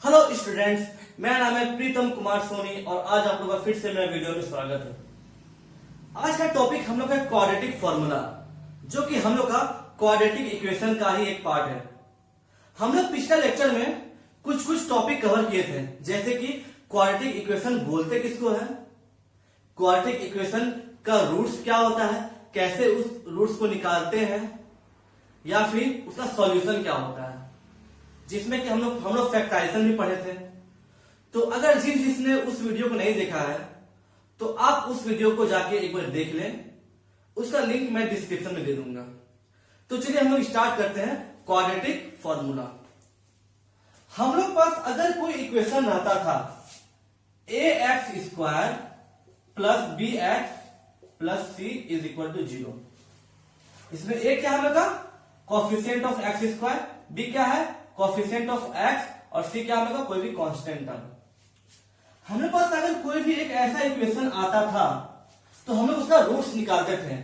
Hello students, मेरा नाम है प्रीतम कुमार सोनी और आज आप लोगों का फिर से मेरे वीडियो में स्वागत है। आज का टॉपिक हम लोग का क्वाड्रेटिक फॉर्मूला, जो कि हम लोग का क्वाड्रेटिक इक्वेशन का ही एक पार्ट है। हम लोग पिछले लेक्चर में कुछ टॉपिक कवर किए थे, जैसे कि क्वाड्रेटिक इक्वेशन बोलते किसको है, क्वाड्रेटिक इक्वेशन का रूट्स क्या होता है, कैसे उस रूट्स को निकालते हैं, या फिर उसका सॉल्यूशन क्या होता है, जिसमें कि हम लोग फैक्टराइजेशन भी पढ़े थे। तो अगर जिसने उस वीडियो को नहीं देखा है तो आप उस वीडियो को जाके एक बार देख लें, उसका लिंक मैं डिस्क्रिप्शन में दे दूंगा। तो चलिए हम लोग स्टार्ट करते हैं क्वाड्रेटिक फॉर्मूला। हम लोग पास अगर कोई इक्वेशन रहता था ax² plus bx plus c is equal to 0, इसमें a क्या है हम लोग का कोफिशिएंट ऑफ x², b क्या है कोफिशिएंट ऑफ x और c क्या होगा कोई भी कांस्टेंट टर्म। हमारे पास अगर कोई भी एक ऐसा इक्वेशन आता था तो हम लोग उसका रूट्स निकालते थे।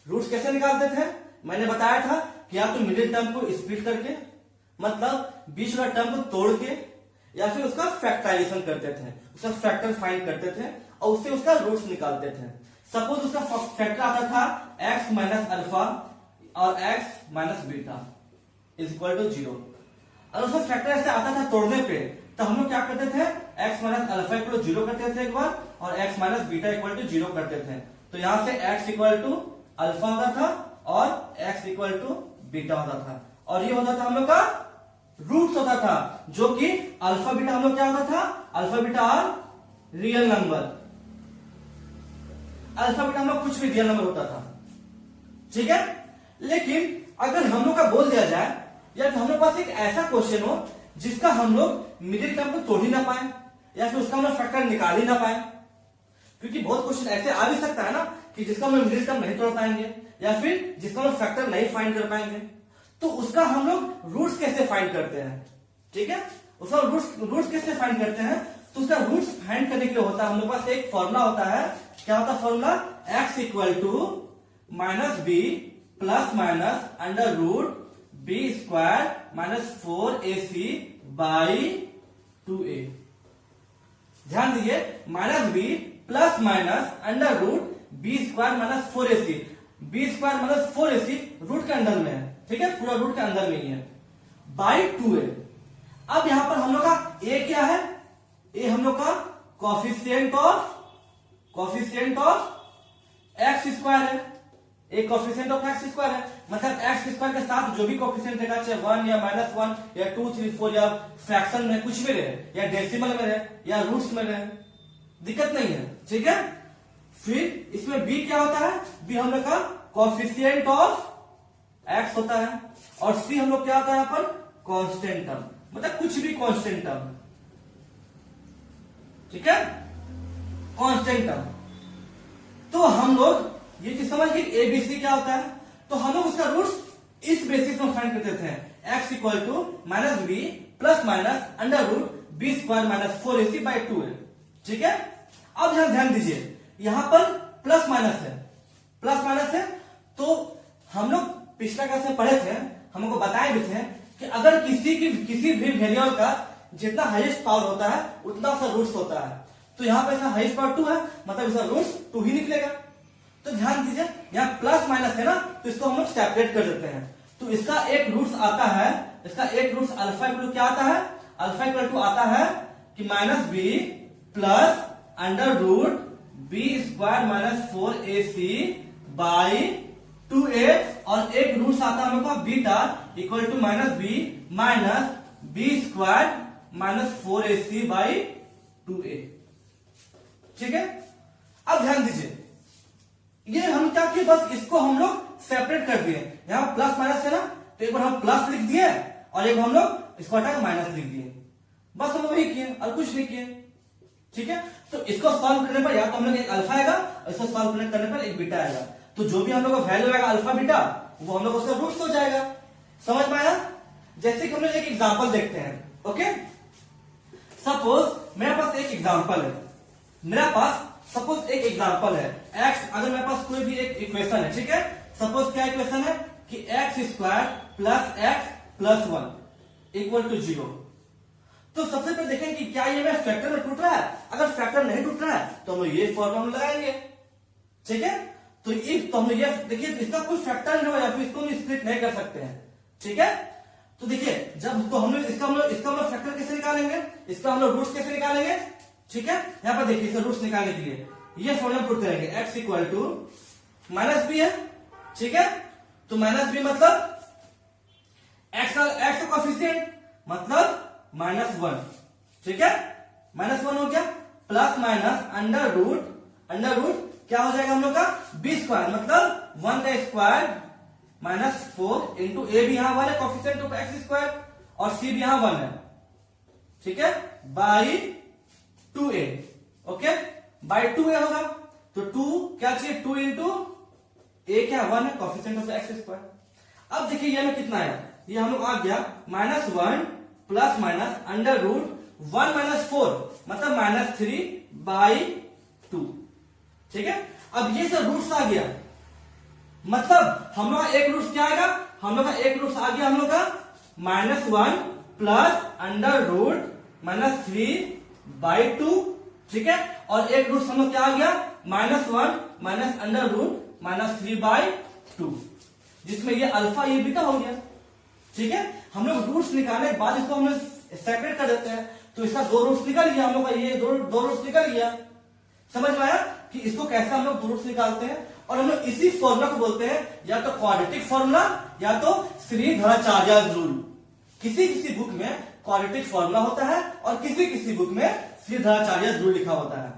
रूट्स कैसे निकालते थे, मैंने बताया था कि या तो मिडिल टर्म को स्प्लिट करके, मतलब बीच वाला टर्म को तोड़ के, या फिर उसका फैक्टराइजेशन करते थे, उसका फैक्टर फाइंड करते थे और उससे उसका रूट्स निकालते थे। सपोज उसका फैक्टर आता था x माइनस अल्फा और x minus beta is equal to 0। अगर उसका फैक्टर ऐसे आता था तोड़ने पे, तो हम लोग क्या करते थे, x minus alpha equal to 0 करते थे एक बार, और x minus beta equal to 0 करते थे। तो यहां से x इक्वल टू अल्फा होता था और x इक्वल टू बीटा होता था, और ये होता था हम लोग का रूट्स होता था, जो कि अल्फा बीटा हम लोग क्या होता था, alpha beta are real number, alpha beta हम लोग कुछ भी रियल नंबर होता था, ठीक है। लेकिन अगर हम लोग का बोल दिया जाए, या फिर हम लोग पास एक ऐसा क्वेश्चन हो जिसका हम लोग मिडिल टर्म को तोड़ ही ना पाए, या फिर उसका हम लोग फैक्टर निकाल ही ना पाए, क्योंकि बहुत क्वेश्चन ऐसे आ भी सकता है ना कि जिसका हम लोग मिडिल टर्म नहीं तोड़ पाएंगे, या फिर जिसका हम लोग फैक्टर नहीं फाइंड कर पाएंगे, तो उसका हम लोग रूट्स कैसे फाइंड करते हैं, ठीक है। उसका रूट्स कैसे फाइंड करते हैं, तो उसका रूट्स फाइंड करने के लिए होता है हम लोग पास एक फॉर्मूला होता है। क्या होता है formula, x equal to minus b plus minus under root b square minus 4ac by 2a। ध्यान दीजिए, minus b plus minus under root b square minus 4ac, b square minus 4ac root के अंदर में है, ठीक है, पूरा root के अंदर में ही है, बाई 2a। अब यहां पर हम लोग का a क्या है, a हम लोग का कोफिशिएंट ऑफ x स्क्वायर है, एक कोफिशिएंट ऑफ x स्क्वायर है, मतलब x स्क्वायर के साथ जो भी कोफिशिएंट रहेगा, चाहे 1 या -1 या 2 3 4 या फ्रैक्शन में कुछ भी रहे, या डेसिमल में रहे या रूट्स में रहे, दिक्कत नहीं है, ठीक है। फिर इसमें b क्या होता है, b हम लोग का कोफिशिएंट ऑफ x होता है, और c हम लोग क्या होता है यहाँ पर कांस्टेंट टर्म, मतलब कुछ भी कांस्टेंट टर्म, ठीक है, कांस्टेंट टर्म। तो हम लोग ये चीज समझ गए एबीसी क्या होता है, तो हम लोग उसका रूट्स इस बेसिस में फाइंड करते थे, x equal to minus b plus minus under root b square minus 4ac by 2a, ठीक है। अब यहां ध्यान दीजिए, यहां पर प्लस माइनस है, तो हम लोग पिछला क्लास में पढ़े थे, हमको बताए भी थे कि अगर किसी भी वेरिएबल का जितना हाईएस्ट पावर होता है उतना उसका रूट्स होता है, तो यहां पर इसका हाईएस्ट पावर 2 है, मतलब इसका रूट्स 2 ही निकलेगा। तो ध्यान दीजिए, यहाँ प्लस माइनस है ना, तो इसको हम लोग सेपरेट कर देते हैं। तो इसका एक रूट्स आता है, इसका एक रूट्स अल्फा इक्वल टू क्या आता है, अल्फा इक्वल टू आता है कि minus b plus under root b square minus 4ac by 2a, और एक रूट्स आता है हम लोग का beta equal to minus b minus b square minus 4ac by 2a, ठीक है। अब ध्यान दीजिए, ये हम क्या किए, बस इसको हम लोग सेपरेट कर दिए, यहां प्लस माइनस है ना, तो एक बार हम प्लस लिख दिए और एक हम लोग इसको हटा माइनस लिख दिए, बस हम वही किए और कुछ नहीं किए, ठीक है। तो इसको सॉल्व करने पर या तो हम लोग एक अल्फा आएगा, इसको सॉल्व करने पर एक बीटा आएगा, तो जो भी हम लोग का वैल्यू आएगा अल्फा बीटा, वो हम लोग उसका रूट्स हो जाएगा। समझ में आया। जैसे कि हम लोग एक एग्जाम्पल देखते हैं, ओके। सपोज मेरे पास एक एग्जाम्पल है, सपोज एक एग्जांपल है x, अगर मेरे पास कोई भी एक इक्वेशन है, ठीक है। सपोज क्या इक्वेशन है कि x square plus x plus 1 equal to 0, तो सबसे पहले देखें कि क्या ये में फैक्टर में टूट रहा है। अगर फैक्टर नहीं टूट रहा है तो हम लोग ये फॉर्मूला लगाएंगे, ठीक है। तो इफ तो हम लोग ये देखिए इसका कोई फैक्टर नहीं होगा, फिर इसको हम स्प्लिट नहीं कर सकते हैं, ठीक है। तो देखिए जब तो हम लोग इसका फैक्टर कैसे निकालेंगे, इसका हम लोग रूट्स कैसे निकालेंगे, ठीक है। यहाँ पर देखिए इसका रूट्स निकालने के लिए ये फॉर्मूला पुट करेंगे, x equal to minus b है, ठीक है। तो माइनस बी मतलब x का कोएफिशिएंट मतलब -1, ठीक है, -1 हो गया, प्लस माइनस अंडर रूट क्या हो जाएगा हम लोग का बी स्क्वायर मतलब 1 का स्क्वायर -4 इंटू ए भी यहां 1 है कोएफिशिएंट ऑफ एक्स स्क्वायर और सी भी यहां 1 है, ठीक है, by 2a, okay, by 2a होगा। तो 2 क्या चाहिए 2 इंटू ए क्या 1 है कोएफिशिएंट ऑफ एक्स स्क्वायर। अब देखिए ये में कितना है, ये हम लोग आ गया -1 प्लस माइनस अंडर रूट 1 - 4 मतलब -3 बाई 2, ठीक है। अब ये सब रूट्स आ गया मतलब हम लोग का एक रूट्स क्या आएगा, हम लोग का एक रूट्स आ गया हम लोग का -1 प्लस अंडर रूट -3 बाई 2, ठीक है। और एक रूट्स हम लोग क्या आ गया -1 माइनस अंडर रूट -3 बाई 2, जिसमें ये अल्फा ये बीटा हो गया, ठीक है। हम लोग रूट्स निकालने के बाद इसको हम लोग सेपरेट कर देते हैं, तो इसका 2 रूट्स निकल गया हम लोग का, ये दो रूट्स निकल गया। समझ में आया कि इसको कैसे हम लोग 2 रूट्स निकालते हैं। और हम लोग इसी फॉर्मूला को बोलते हैं या तो क्वाड्रेटिक फॉर्मूला या तो श्रीधराचार्य रूल। किसी किसी बुक में क्वाड्रेटिक फॉर्मूला होता है और किसी किसी बुक में श्रीधराचार्य रूल लिखा होता है।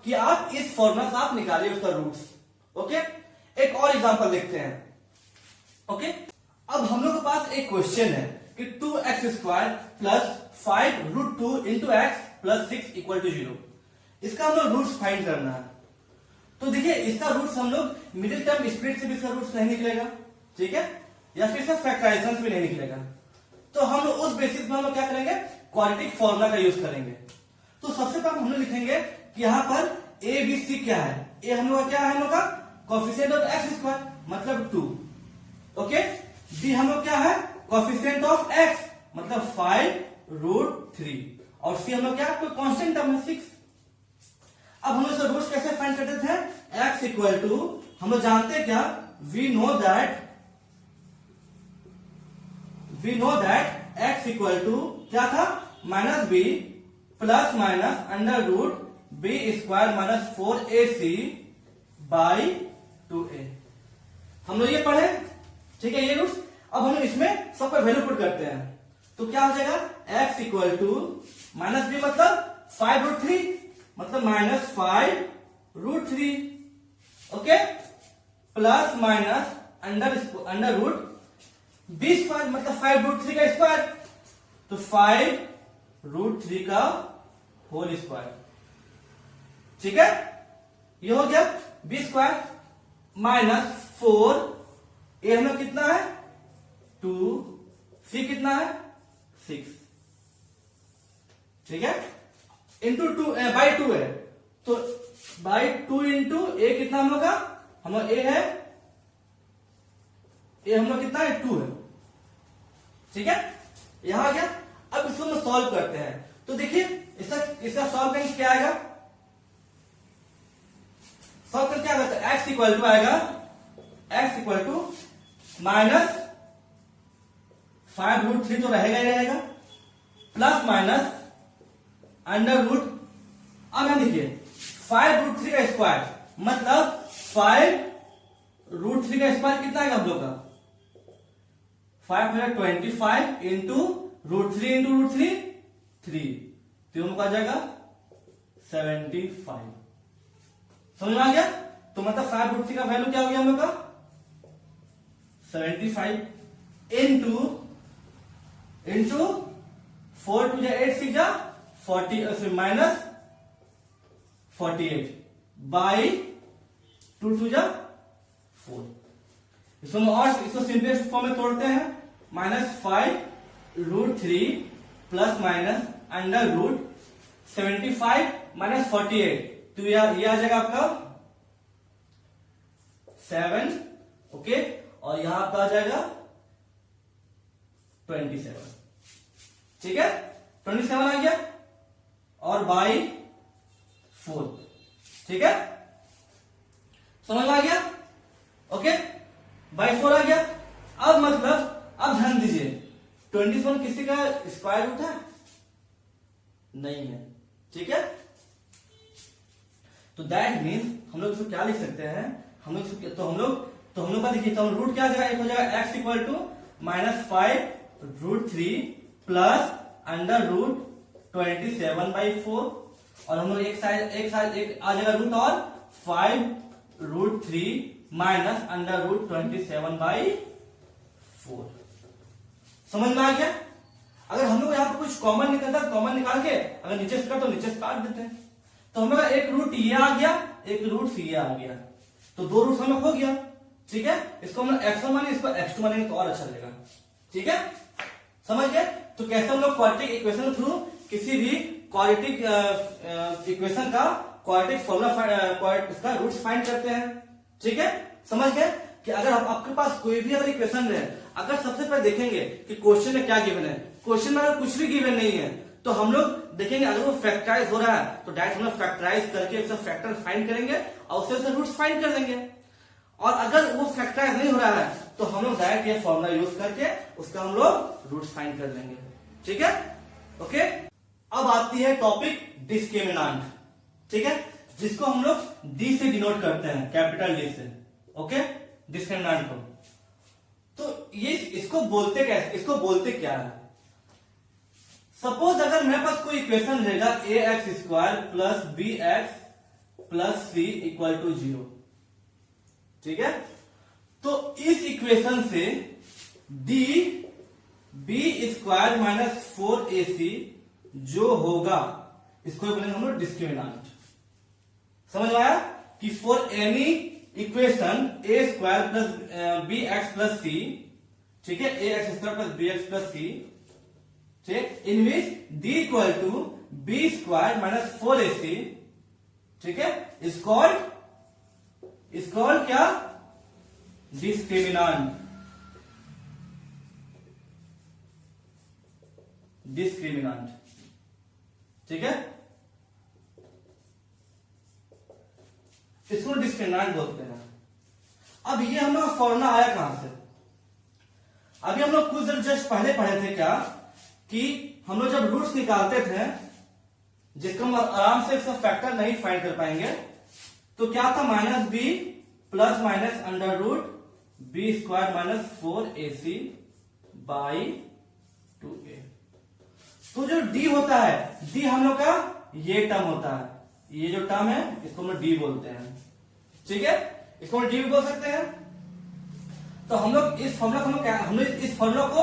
कि आप इस फॉर्मूला से आप निकालिए उसका रूट्स, ओके। एक और एग्जांपल देखते हैं, ओके। अब हम लोग के पास एक क्वेश्चन है कि 2x² plus 5√2 into x plus 6 equal to 0। इसका हम लोग रूट्स फाइंड करना है। तो देखिए इसका रूट्स हम लोग मिडिल टर्म स्प्लिट से भी इसका रूट्स नहीं निकलेगा, ठीक है, या फिर इसका फैक्टराइजेशन से भी नहीं निकलेगा। तो हम लोग उस बेसिस में हम लोग क्या करेंगे क्वाड्रेटिक फॉर्मूला का यूज करेंगे। तो सबसे पहले हम लोग लिखेंगे कि यहां पर ए बी सी क्या है, ए हम लोग का क्या है, हम लोग का कोएफिशिएंट ऑफ एक्स स्क्वायर मतलब 2, ओके। बी हम लोग क्या है कोएफिशिएंट ऑफ एक्स मतलब 5√3 और सी हम लोग क्या कोई कांस्टेंट टर्म है 6। अब हम लोग इसका रूट्स कैसे फाइंड करते थे, x इक्वल टू हम लोग जानते हैं क्या, we know that x equal to क्या था -b plus minus under root b square -4ac by 2a। हम लोग ये पढ़े, ठीक है, ये रूट्स। अब हम लोग इसमें सबका वैल्यू पुट करते हैं, तो क्या हो जाएगा x इक्वल टू -b मतलब 5√3 मतलब -5√3, okay, plus minus under root b square मतलब 5√3 का स्क्वायर तो 5√3 का होल स्क्वायर, ठीक है। ये हो गया बी स्क्वायर -4 ए हम लोग कितना है 2, सी कितना है 6, ठीक है, इंटू 2 बाई 2 है तो बाई 2 इंटू ए कितना हम लोग का, हम लोग ए है, ए हम लोग कितना है 2 है, ठीक है, यहां आ गया। अब इसको हम सॉल्व करते हैं, तो देखिए इसका सॉल्व करेंगे क्या आएगा, सॉल्व करके क्या आएगा, एक्स इक्वल टू आएगा x इक्वल टू -5√3 तो रहेगा ही रहेगा प्लस माइनस अंडर रूट, अब यहां देखिए 5√3 का स्क्वायर मतलब 5√3 का स्क्वायर कितना आएगा हम लोग का 525 इंटू √3 इंटू √3 3 तीनों का आ जाएगा 75। समझ में आ गया। तो मतलब 5√3 का वैल्यू क्या हो गया हम लोग का 75 इंटू 4 2 8 6 40 माइनस 48 बाई 2 2 4। इसको सिंपलेस्ट फॉर्म में तोड़ते हैं -5√3 plus minus under root 75 minus 48 तो ये आ जाएगा आपका 7, ओके, और यहां आपका आ जाएगा 27। ठीक है, 27 आ गया और बाई 4, ठीक है, समझ में आ गया, ओके, बाई 4 आ गया। अब मतलब अब ध्यान दीजिए 27 किसी का स्क्वायर रूट है नहीं है, ठीक है, तो दैट मीन्स हम लोग इसको क्या लिख सकते हैं, हम लोग का देखिए, तो रूट क्या हो जाएगा, एक हो जाएगा x equal to -5√3 plus under root 27/4, और हम लोग एक साइड आ जाएगा रूट और 5√3 माइनस अंडर रूट 27/4। समझ में आ गया। अगर हम लोग यहाँ पर कुछ कॉमन निकलता है, कॉमन निकाल के अगर नीचे से तो नीचे से काट देते हैं, तो हम लोग एक रूट ये आ गया, एक रूट सी ये आ गया, तो दो रूट हम लोग हो गया, ठीक है, इसको हम लोग x1 माने, इसको x2 मानेंगे तो और अच्छा लगेगा, ठीक है, समझ गए। तो कैसे हम लोग क्वाड्रेटिक इक्वेशन के थ्रू किसी भी क्वाड्रेटिक इक्वेशन का क्वाड्रेटिक फॉर्मूला इसका रूट्स फाइंड करते हैं, ठीक है, समझ गए। कि अगर आपके पास कोई भी अगर इक्वेशन है, अगर सबसे पहले देखेंगे कि क्वेश्चन में क्या गिवन है, क्वेश्चन में अगर कुछ भी गिवन नहीं है तो हम लोग देखेंगे अगर वो फैक्टराइज हो रहा है तो डायरेक्ट हम लोग फैक्टराइज करके उसका फैक्टर फाइंड करेंगे और उससे रूट्स फाइंड कर देंगे, और अगर वो फैक्टराइज नहीं हो रहा है तो हम लोग डायरेक्ट ये फॉर्मूला यूज करके उसका हम लोग रूट्स फाइंड कर लेंगे, ठीक है, ओके। अब आती है टॉपिक डिस्क्रिमिनेंट, ठीक है, जिसको हम लोग डी से डिनोट करते हैं, कैपिटल डी से, ओके, डिस्क्रिमिनेंट को। तो ये इसको बोलते क्या है। सपोज अगर मेरे पास कोई इक्वेशन रहेगा ax² plus bx plus c equal to 0, ठीक है, तो इस इक्वेशन से b² माइनस 4ac जो होगा इसको बोलेंगे हम लोग डिस्क्रिमिनेंट। समझ में आया कि for any equation a² plus bx plus c, ठीक है, ax² plus bx plus c, ठीक, in which d equal to b² minus 4ac, ठीक है, इज कॉल्ड क्या, डिस्क्रिमिनेंट, ठीक है, इसको डिस्क्रिमिनेंट बोलते हैं। अब ये हम लोग फॉर्मूला आया कहां से, अभी हम लोग कुछ देर जस्ट पहले पढ़े थे क्या कि हम लोग जब रूट्स निकालते थे जिसको हम आराम से इसका फैक्टर नहीं फाइंड कर पाएंगे, तो क्या था, -b plus minus under root b² minus 4ac by 2a। तो जो d होता है, d हम लोग का ये टर्म होता है, ये जो टर्म है इसको हम लोग d बोलते हैं, ठीक है, इसको हम d भी बोल सकते हैं। तो हम लोग इस फॉर्मूला को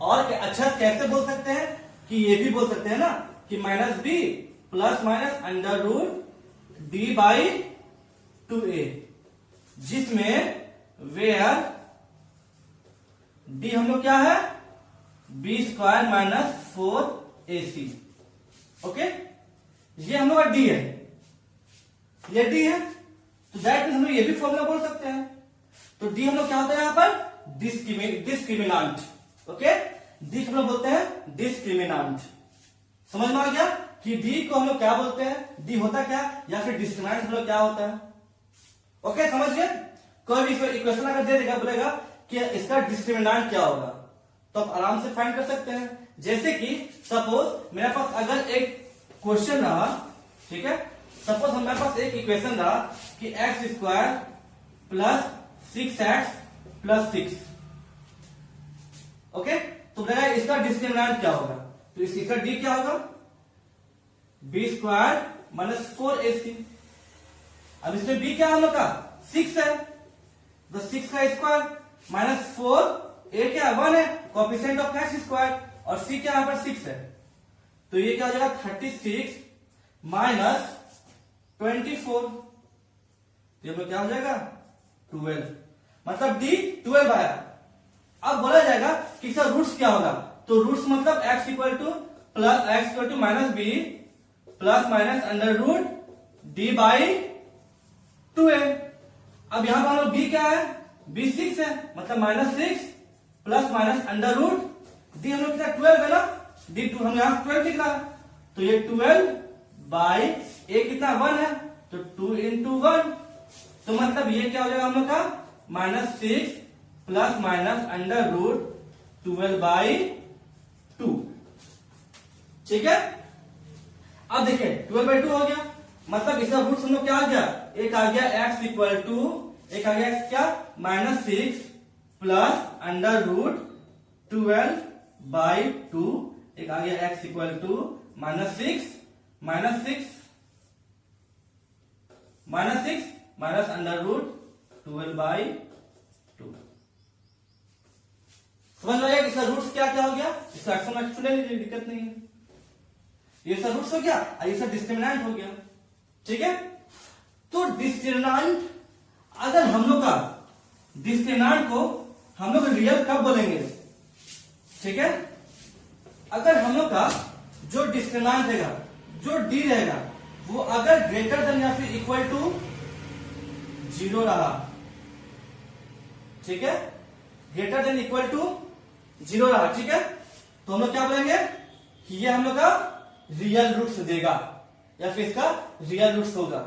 और अच्छा कैसे बोल सकते हैं कि ये भी बोल सकते हैं ना कि -b plus minus under root d by 2a, जिसमें वेयर d हम लोग क्या है, b² माइनस 4ac, ओके, ये हम लोग का d है, ये d है, तो दैट मींस हम लोग ये भी फॉर्मूला बोल सकते हैं। तो d हम लोग क्या होता है यहाँ पर, डिस्क्रिमिनेंट, ओके, d हम लोग बोलते हैं डिस्क्रिमिनेंट। समझ में आ गया कि d को हम लोग क्या बोलते हैं, d होता क्या, या फिर डिस्क्रिमिनेंट हम लोग क्या होता है, ओके, समझ गए। कोई भी इक्वेशन अगर दे देगा, बोलेगा कि इसका डिस्क्रिमिनेंट क्या होगा, तो आप आराम से फाइंड कर सकते हैं। जैसे कि सपोज मेरे पास अगर एक क्वेश्चन रहा, ठीक है, सपोज मेरे पास एक इक्वेशन रहा कि x² plus 6x plus 6, okay, तो बोलेगा इसका डिस्क्रिमिनेंट क्या होगा, तो इसका d क्या होगा, b² माइनस 4ac। अब इसमें b क्या हम लोग का 6 है, तो 6 का स्क्वायर माइनस 4, a क्या 1 है, कोएफिशिएंट ऑफ x², और c क्या यहां पर 6 है, तो ये क्या हो जाएगा 36 माइनस 24, ये क्या हो जाएगा 12, मतलब d 12 आया। अब बोला जाएगा कि इसका रूट्स क्या होगा, तो रूट्स मतलब x equal to minus b plus minus under root d by 2a। अब यहां पर हम लोग b क्या है, b 6 है, मतलब -6 plus minus under root d हम लोग कितना 12 है ना, डी टू, हम यहाँ 12 लिख रहा है, तो ये 12/, ए कितना 1 है, तो 2 into 1, तो मतलब ये क्या हो जाएगा हम लोग का -6 प्लस माइनस अंडर रूट 12/2। ठीक है, अब देखिए 12/2 हो गया, मतलब इसका रूट हम लोग क्या आ गया, एक आ गया x इक्वल टू, एक आ गया x क्या -6 प्लस अंडर रूट 12/2, एक आ गया x equal to -6 minus under root 12/2। समझ में आया इसका रूट्स क्या क्या हो गया, इसका एक्शन ले लीजिए, दिक्कत नहीं है, ये सब रूट्स हो गया और ये सब डिस्क्रिमिनेंट हो गया। ठीक है, तो डिस्क्रिमिनेंट, अगर हम लोग का डिस्क्रिमिनेंट को हम लोग रियल कब बोलेंगे, ठीक है, अगर हम लोग का जो डिस्क्रिमिनेंट रहेगा, जो डी रहेगा, वो अगर ग्रेटर देन या फिर इक्वल टू 0 रहा, ठीक है, ग्रेटर देन इक्वल टू 0 रहा, ठीक है, तो हम लोग क्या बोलेंगे कि ये हम लोग का रियल रूट्स देगा या फिर इसका रियल रूट्स होगा।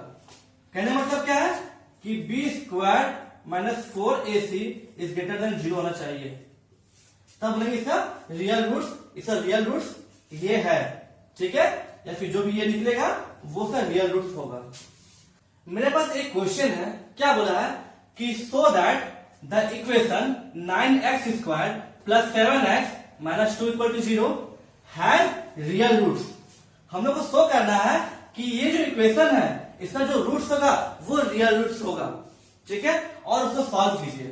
कहने मतलब क्या है कि b² - 4ac is greater than 0 होना चाहिए, तब बोलेंगे इसका रियल रूट्स, इसका रियल रूट्स ये है, ठीक है, या फिर जो भी ये निकलेगा वो उसका रियल रूट्स होगा। मेरे पास एक क्वेश्चन है, क्या बोला है कि so that the equation 9x² + 7x - 2 = 0 has real roots. हम लोग को शो करना है कि ये जो इक्वेशन है इसका जो रूट्स होगा वो रियल रूट्स होगा, ठीक है, और उसको सॉल्व कीजिए।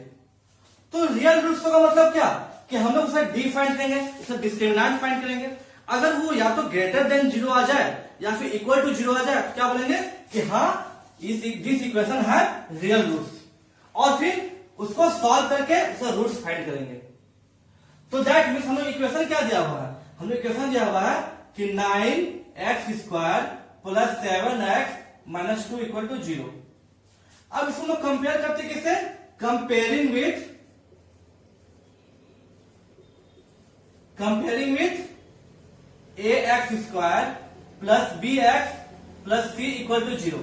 तो रियल रूट्स होगा मतलब क्या कि हम लोग उसे डी फाइंड करेंगे, इसे डिस्क्रिमिनेंट फाइंड करेंगे, अगर वो या तो ग्रेटर देन 0 आ जाए या फिर इक्वल टू 0 आ जाए तो क्या बोलेंगे कि हाँ दिस इक्वेशन है रियल रूट्स, और फिर उसको सॉल्व करके उसका रूट्स फाइंड करेंगे। तो दैट मीन्स हम लोग इक्वेशन क्या दिया हुआ है, हम लोग इक्वेशन दिया हुआ है कि 9x² + 7x - 2 = 0। अब इसको लोग कंपेयर करते किससे, comparing with ax² + bx + c = 0।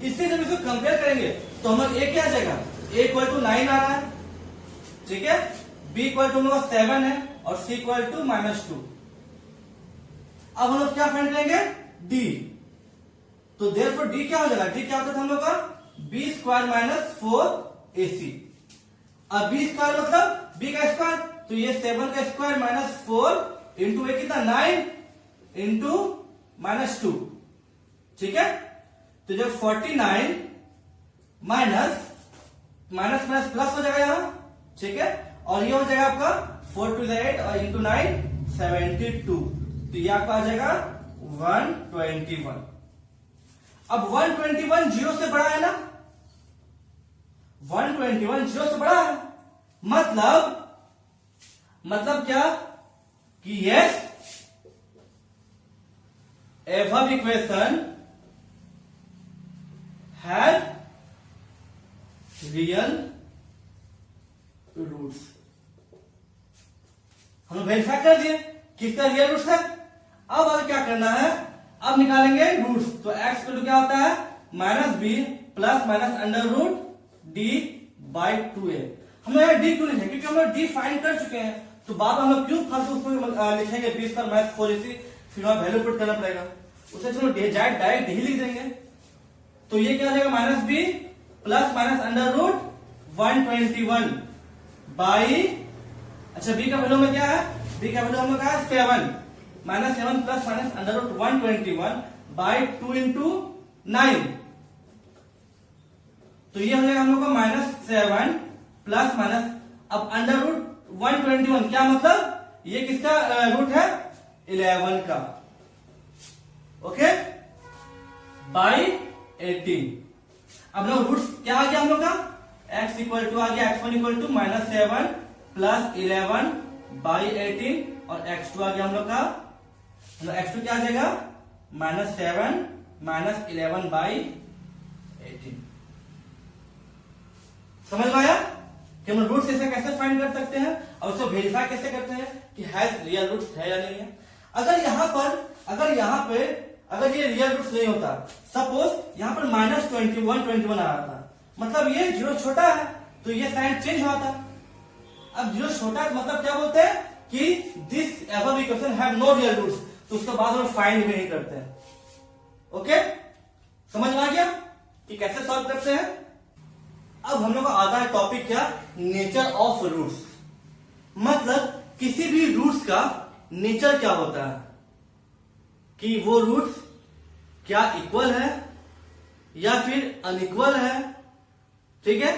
इससे जब इसको कंपेयर करेंगे तो हम लोग a क्या आ जाएगा, a = 9 आ रहा है, ठीक है, b = 7 है और c = -2। अब हम लोग क्या फाइंड करेंगे, d, तो देयरफॉर d क्या हो जाएगा, d क्या होता था हम लोग का b² - 4ac। अब b² मतलब b का स्क्वायर, तो ये 7 का स्क्वायर -4 इंटू ए कितना 9 इंटू -2, ठीक है, तो जब 49 माइनस प्लस हो जाएगा यहां, ठीक है, और ये हो जाएगा आपका 4 to the 8 और इंटू 9 72, तो ये आपका आ जाएगा 121। अब 121 0 से बड़ा है ना, 121 0 से बड़ा है, मतलब क्या कि yes above equation has real roots। हम वेरीफाई कर दिए कि इसका रियल रूट्स है। अब आगे क्या करना है, अब निकालेंगे रूट्स। तो x को क्या होता है -b + अंडर रूट d/2a। हम लोग यहाँ d क्यों लिखे, क्योंकि हम लोग d फाइंड कर चुके हैं, तो बाद में हम लोग क्यों फालतू उसमें लिखेंगे b² - 4ac, फिर वहां वैल्यू पुट करना पड़ेगा, उसे चलो डायरेक्ट ही लिख देंगे। तो ये क्या हो जाएगा -b + अंडर रूट 121 बाई, अच्छा b का वैल्यू में क्या है, b का वैल्यू हम लोग का है 7 -7 + अंडर रूट 121 बाई 2 इंटू 9, तो ये हो जाएगा हम लोग का -7 + अब अंडर रूट 121 क्या मतलब ये किसका रूट है 11 का, ओके, बाई 18। अब लोग रूट्स क्या आ गया हम लोग का, x = आ गया x1 = -7 + 11 बाई 18 और x2 आ गया हम लोग का, x2 क्या आ जाएगा -7 - 11 बाई 18। समझ में आया कि हम रूट्स ऐसे कैसे फाइंड कर सकते हैं और उसको वेरीफाई कैसे करते हैं कि हैज रियल रूट्स है या नहीं है। अगर यहाँ पे अगर ये रियल रूट्स नहीं होता, सपोज यहाँ पर -21 आ रहा था, मतलब ये जीरो छोटा है तो ये साइन चेंज हुआ था। अब जीरो छोटा है मतलब क्या बोलते हैं कि this above equation have no real roots, तो उसके बाद हम फाइंड भी नहीं करते हैं। ओके, समझ में आ गया कि कैसे सॉल्व करते हैं। अब हम लोग का आता है टॉपिक क्या, नेचर ऑफ रूट्स। मतलब किसी भी रूट्स का नेचर क्या होता है, कि वो रूट्स क्या इक्वल है या फिर अनइक्वल है, ठीक है,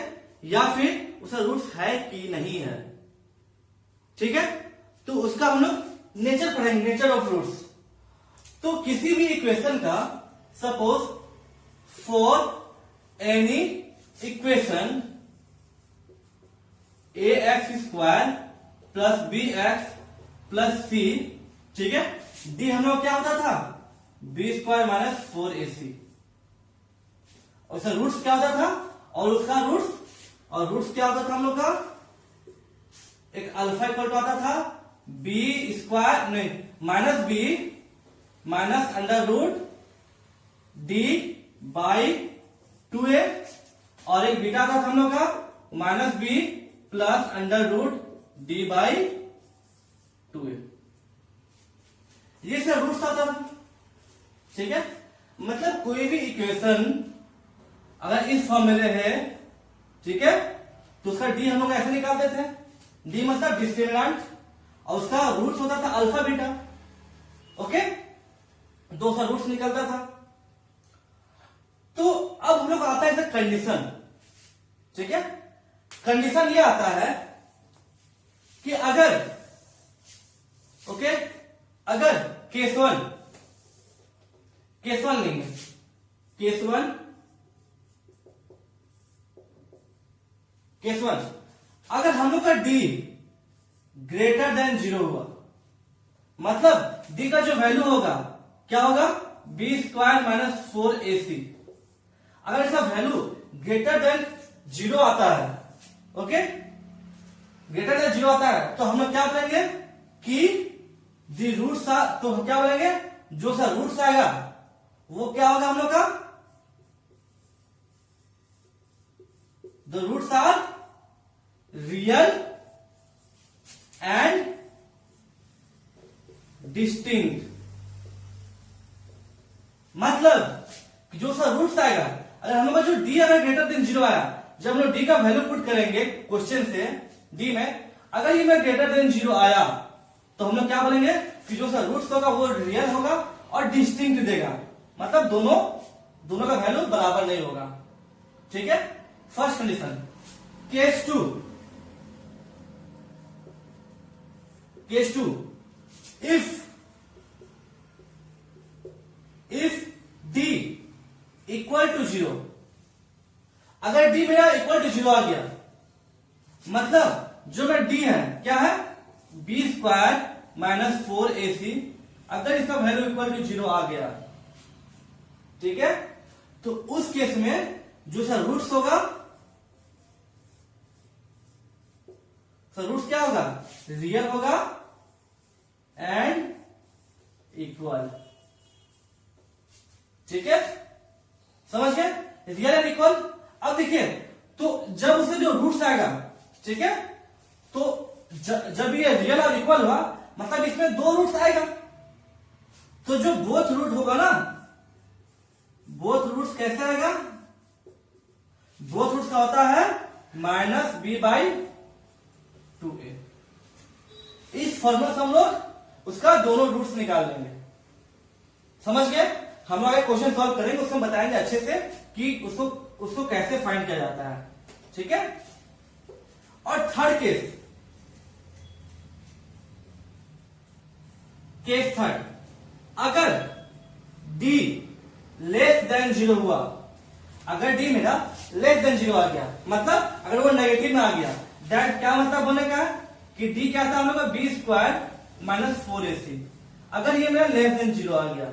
या फिर उसका रूट्स है कि नहीं है, ठीक है। तो उसका हम लोग नेचर पढ़ेंगे, नेचर ऑफ रूट्स। तो किसी भी इक्वेशन का, suppose for any equation ax² plus bx plus c, ठीक है, डी हम लोग क्या होता था, b² माइनस 4ac, और उसका रूट्स क्या होता था, और उसका रूट्स क्या होता था हम लोग का, एक अल्फा इक्वल टू आता था b² नहीं minus b minus under root d by 2a, और एक बीटा था हम लोग का minus b plus under root d by 2a। ये सब रूट्स आता था, ठीक है। मतलब कोई भी इक्वेशन अगर इस फॉर्मूले है, ठीक है, तो उसका डी हम लोग ऐसे निकाल देते हैं, डी मतलब डिस्क्रिमिनेंट, और उसका रूट्स होता था अल्फा बीटा। ओके, दो सा रूट्स निकलता था। तो अब हम लोग आता है कंडीशन, ठीक है। कंडीशन ये आता है कि अगर, ओके, अगर केस वन लेंगे, केस वन अगर हम लोग का डी ग्रेटर देन 0 हुआ, मतलब डी का जो वैल्यू होगा क्या होगा, b² माइनस 4ac। अगर इसका वैल्यू ग्रेटर देन 0 आता है, ओके, ग्रेटर देन 0 आता है, तो हम लोग क्या बोलेंगे कि दी रूट्स, तो हम क्या बोलेंगे, जो सा रूट्स आएगा वो क्या होगा हम लोग का, the roots are real and distinct. मतलब जो सा रूट्स आएगा, अगर हम लोग का जो डी अगर ग्रेटर देन 0 आया, जब हम लोग डी का वैल्यू पुट करेंगे क्वेश्चन से, डी में अगर ये में ग्रेटर देन 0 आया, तो हम लोग क्या बोलेंगे कि जो सा रूट्स होगा वो रियल होगा और डिस्टिंक्ट देगा, मतलब दोनों का वैल्यू बराबर नहीं होगा, ठीक है। First condition. Case two, if D equal to 0, अगर डी मेरा इक्वल टू 0 आ गया, मतलब जो मेरा डी है क्या है, b² माइनस 4ac, अगर इसका वैल्यू इक्वल टू 0 आ गया, ठीक है, तो उस केस में जो सा रूट्स होगा, रूट्स क्या होगा, रियल होगा एंड इक्वल, ठीक है, समझ गए, रियल एंड इक्वल। अब देखिए, तो जब उससे जो रूट्स आएगा, ठीक है, तो जब ये रियल और इक्वल हुआ, मतलब इसमें दो रूट्स आएगा, तो जो बोथ रूट होगा ना, बोथ रूट्स कैसे आएगा, बोथ रूट्स का होता है माइनस b बाई 2a। इस फॉर्मूला से हम लोग उसका दोनों रूट्स निकाल लेंगे, समझ गए। हम लोग क्वेश्चन सॉल्व करेंगे, उसमें बताएंगे अच्छे से कि उसको कैसे फाइंड किया जाता है, ठीक है। और थर्ड केस थर्ड, अगर d लेस देन 0 हुआ, अगर d मेरा लेस देन 0 आ गया, मतलब अगर वो नेगेटिव में आ गया, दैट क्या मतलब बनेगा कि d क्या था हम लोग का, b² माइनस 4ac। अगर ये मेरा लेस देन 0 आ गया,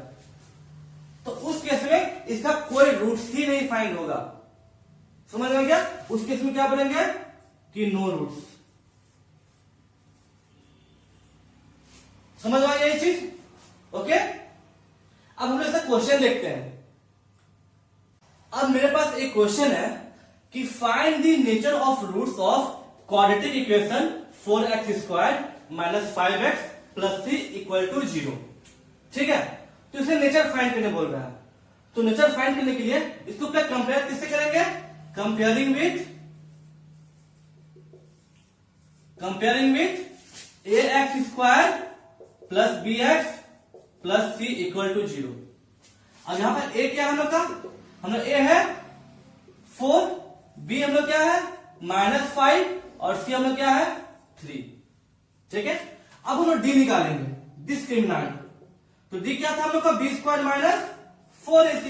तो उस केस में इसका कोई रूट्स ही नहीं फाइंड होगा, समझ में गया। उस केस में क्या बोलेंगे कि नो रूट्स, समझ में आ गया ये चीज। ओके, अब हम लोग इसका क्वेश्चन देखते हैं। अब मेरे पास एक क्वेश्चन है कि find the nature of roots of quadratic equation 4x² - 5x + 3 = 0। ठीक है, तो इसे नेचर फाइंड करने बोल रहा है। तो नेचर फाइंड करने के लिए इसको क्या कंपेयर किससे करेंगे? Comparing with ax² + bx + c = 0। अब यहां पर a क्या है हम लोग का? हम लोग a है 4, b हम लोग क्या है -5 और c हम लोग क्या है 3। ठीक है, अब हम लोग d निकालेंगे, डिस्क्रिमिनेंट। तो d क्या था हम लोग का? b² - 4ac।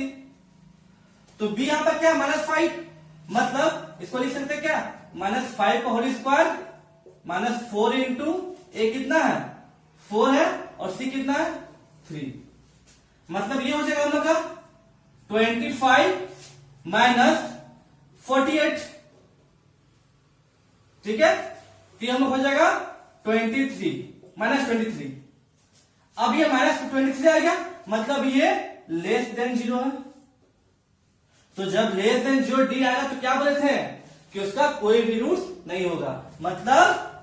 तो b यहां पर क्या है -5, मतलब इसको लिख सकते क्या? -5 का होल स्क्वायर -4 इंटू a कितना है 4 है और c कितना है 3। मतलब ये हो जाएगा हम लोग का 25 - 48। ठीक है, तो हम लोग हो जाएगा 23 -23। अब ये -23 आ गया, मतलब ये लेस देन 0 है। तो जब लेस देन 0 डी आएगा तो क्या बोले थे कि उसका कोई भी रूट नहीं होगा, मतलब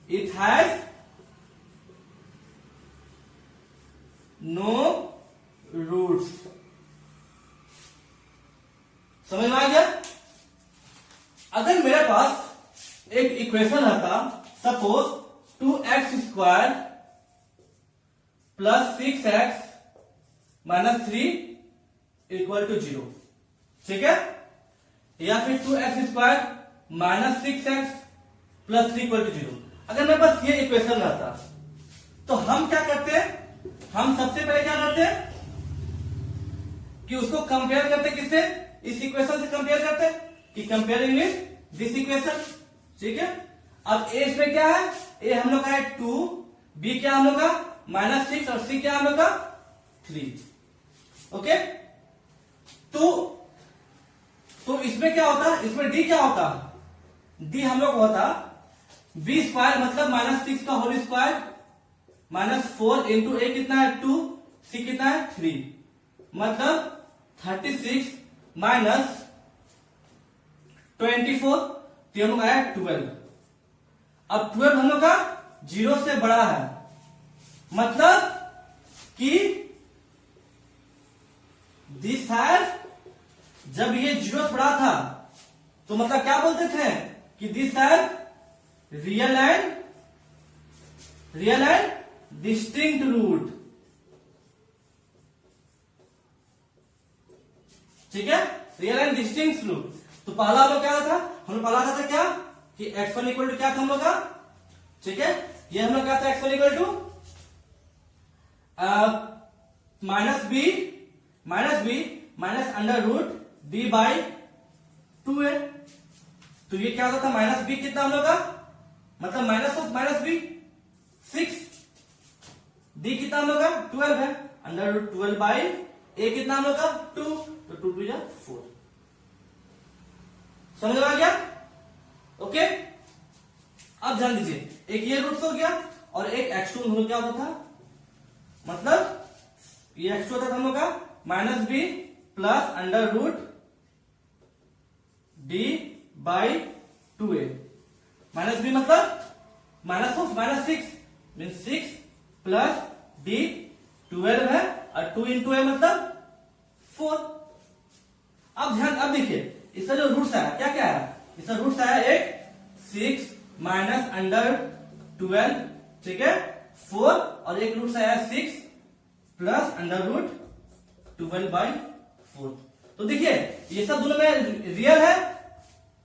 इट हैज नो रूट्स। समझ में आ गया? अगर मेरे पास एक इक्वेशन रहता, सपोज 2x² + 6x - 3 = 0। ठीक है, या फिर 2x² - 6x + 3 = 0। अगर मेरे पास ये इक्वेशन रहता तो हम क्या करते हैं? हम सबसे पहले क्या करते हैं कि उसको कंपेयर करते, किससे? इस इक्वेशन से कंपेयर करते कि कंपेयरिंग विथ दिस इक्वेशन। ठीक है, अब a इसमें क्या है? a हम लोग का है 2, b क्या हम लोग का -6 और c क्या हम लोग का 3। ओके, तो इसमें क्या होता? इसमें d क्या होता? d हम लोग होता b² मतलब -6 का होल स्क्वायर -4 इंटू a कितना है 2, c कितना है 3, मतलब 36 - 24, तो हम लोग आया 12। अब 12 हम लोग का 0 से बड़ा है, मतलब कि दिस हैज, जब ये 0 से बड़ा था तो मतलब क्या बोलते थे कि this has real and distinct root. ठीक है, रियल एंड डिस्टिंक्ट रूट। तो पहला हम लोग क्या था? हम लोग पहला था क्या कि x1 = क्या था हम लोग का? ठीक है, ये हम लोग क्या था? x1 = -b (b)(d/2a। तो ये क्या होता था? -b कितना हम लोग का? मतलब -b 6, d कितना हम लोग का 12 है, √12/a कितना हम लोग का 2, तो 2 2 या 4। समझ में आ गया? ओके, अब ध्यान दीजिए, एक ये रूट हो गया और एक x2 हम लोग क्या होता था? मतलब ये x2 होता था हम लोग का -b + √d/2a। -b मतलब -6 मीन 6 + d 12 है और 2 इंटू a मतलब 4। अब देखिए इसका जो रूट्स आया क्या क्या है? इसका रूट्स आया एक 6 - √12, ठीक है 4, और एक रूट्स आया 6 + √12/4। तो देखिए ये सब दोनों में रियल है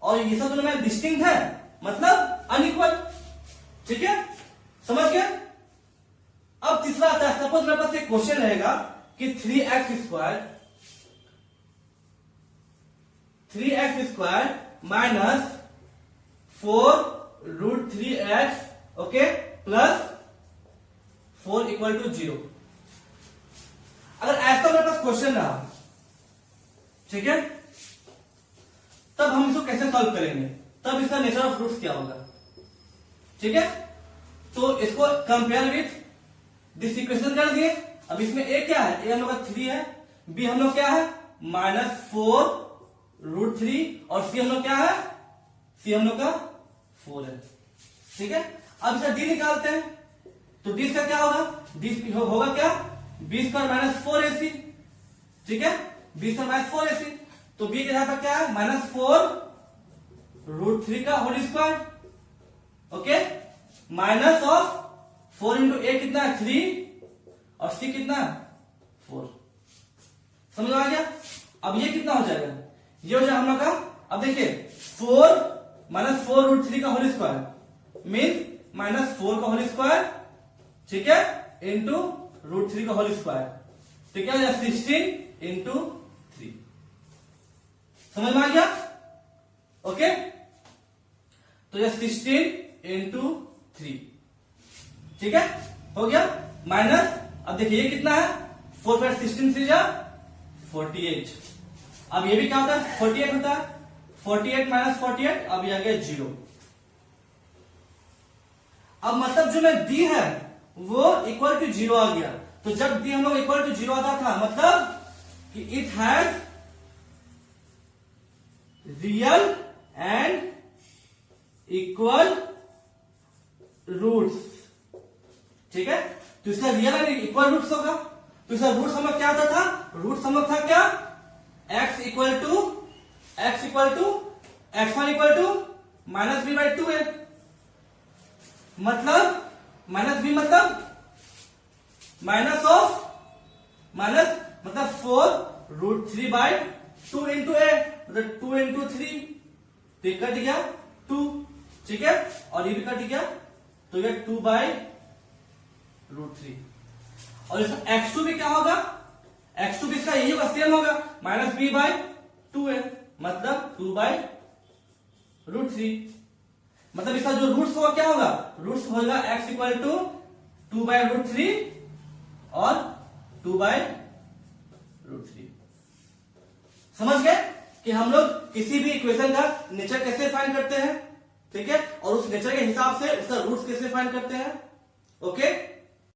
और ये सब दोनों में डिस्टिंक्ट है, मतलब अनइक्वल। ठीक है, समझ गए? अब तीसरा आता है, सपोज मेरे पास एक क्वेश्चन रहेगा कि 3x² -4√3x ओके +4 = 0। अगर ऐसा मेरे पास क्वेश्चन रहा, ठीक है, तब हम इसको कैसे सॉल्व करेंगे? तब इसका नेचर ऑफ रूट्स क्या होगा? ठीक है, तो इसको कंपेयर विथ दिस इक्वेशन कर दिए। अब इसमें ए क्या है, ए हम लोग का 3 है, बी हम लोग क्या है -4√3 और सी हम लोग क्या है, सी हम लोग का 4 है। ठीक है, अब इसका डी निकालते हैं, तो डी से क्या होगा, डी होगा क्या, बी स्क्वायर -4ac। ठीक है, बी स्क्वायर -4ac, तो बी के यहां पर क्या है -4√3 का whole square. Okay, minus of 4 into a कितना है 3 और सी कितना है 4। समझ में आ गया। अब ये कितना हो जाएगा, ये हो जाएगा हम लोग का, अब देखिए 4 -4√3 का होल स्क्वायर मीन्स -4 का होल स्क्वायर, ठीक है, इंटू √3 का होल स्क्वायर, तो क्या हो जाएगा 16 इंटू 3। समझ में आ गया। ओके, तो ये 16 इंटू 3, ठीक है, हो गया। माइनस, अब देखिए ये कितना है 4 5 16 3 जा 48। अब ये भी क्या होता है 48 होता है, 48 - 48, अब ये आ गया 0। अब मतलब जो मैं डी है वो इक्वल टू 0 आ गया। तो जब डी हम लोग इक्वल टू 0 आता था मतलब कि it has real and equal roots. ठीक है, तो इसका रियल एंड इक्वल रूट्स होगा। तो इसका रूट्स हम लोग क्या आता था, रूट्स हम लोग था क्या, x equal to x1 equal to -b/2 है। मतलब -b मतलब मतलब 4√3/2 इंटू ए, मतलब 2 इंटू 3, तो ये कट गया 2। ठीक है, और ये भी कट गया, तो ये 2/√3। और इसका x2 भी क्या होगा, x2 भी इसका यही होगा, सेम होगा, -b/2 है, मतलब 2/√3। मतलब इसका जो रूट्स होगा क्या होगा, रूट्स होगा x इक्वल टू 2/√3 और 2/√3। समझ गए कि हम लोग किसी भी इक्वेशन का नेचर कैसे फाइंड करते हैं। ठीक है, और उस नेचर के हिसाब से उसका रूट्स कैसे फाइंड करते हैं। ओके।